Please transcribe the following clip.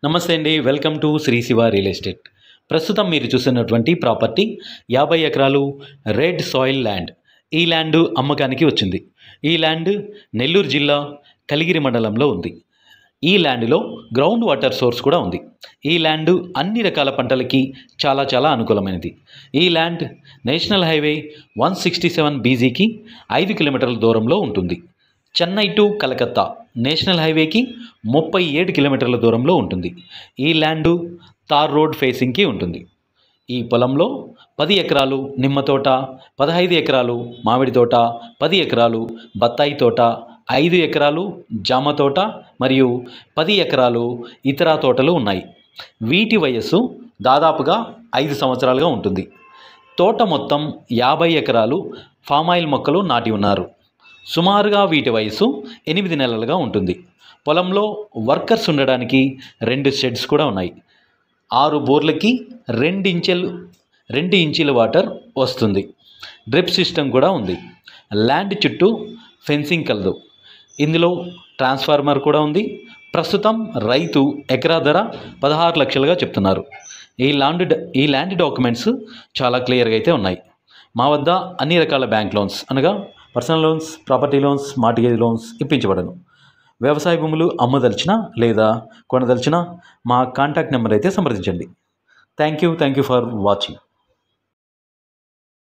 నమస్తే అండి, welcome to Sri Shiva real estate. ప్రస్తుతం మీరు చూస్తున్నటువంటి ప్రాపర్టీ 50 ఎకరాలు రెడ్ సాయిల్ ల్యాండ్. ఈ ల్యాండ్ అమ్మకానికి వచ్చింది. ఈ ల్యాండ్ నెల్లూరు జిల్లా కలిగిరి మండలంలో ఉంది. ఈ ల్యాండ్లో గ్రౌండ్ వాటర్ సోర్స్ కూడా ఉంది. ఈ ల్యాండ్ అన్ని రకాల పంటలకి చాలా అనుకూలమైనది. ఈ ల్యాండ్ నేషనల్ హైవే 167 బీజీకి 5 కిలోమీటర్ల దూరంలో ఉంటుంది. చెన్నై టు కలకత్తా నేషనల్ హైవేకి 37 కిలోమీటర్ల దూరంలో ఉంటుంది. ఈ ల్యాండు తార్ రోడ్ ఫేసింగ్కి ఉంటుంది. ఈ పొలంలో 10 ఎకరాలు నిమ్మ తోట, 15 ఎకరాలు మామిడి తోట, 10 ఎకరాలు బత్తాయి తోట, 5 ఎకరాలు జామ తోట మరియు 10 ఎకరాలు ఇతర తోటలు ఉన్నాయి. వీటి వయస్సు దాదాపుగా 5 సంవత్సరాలుగా ఉంటుంది. తోట మొత్తం 50 ఎకరాలు ఫామాయిల్ మొక్కలు నాటి ఉన్నారు. సుమారుగా వీటి వయసు 8 నెలలుగా ఉంటుంది. పొలంలో వర్కర్స్ ఉండడానికి 2 షెడ్స్ కూడా ఉన్నాయి. 6 బోర్లకి 2 ఇంచీల వాటర్ వస్తుంది. డ్రిప్ సిస్టమ్ కూడా ఉంది. ల్యాండ్ చుట్టూ ఫెన్సింగ్ కలదు. ఇందులో ట్రాన్స్ఫార్మర్ కూడా ఉంది. ప్రస్తుతం రైతు ఎకరా ధర 16 లక్షలుగా చెప్తున్నారు. ఈ ల్యాండ్ డాక్యుమెంట్స్ చాలా క్లియర్గా అయితే ఉన్నాయి. మా వద్ద అన్ని రకాల బ్యాంక్ లోన్స్ అనగా personal loans, property loans, mortgage loans ఇప్పించబడను. వ్యవసాయ భూములు అమ్మదలిచినా లేదా కొనదలిచినా మా కాంటాక్ట్ నెంబర్ అయితే సంప్రదించండి. Thank you for watching.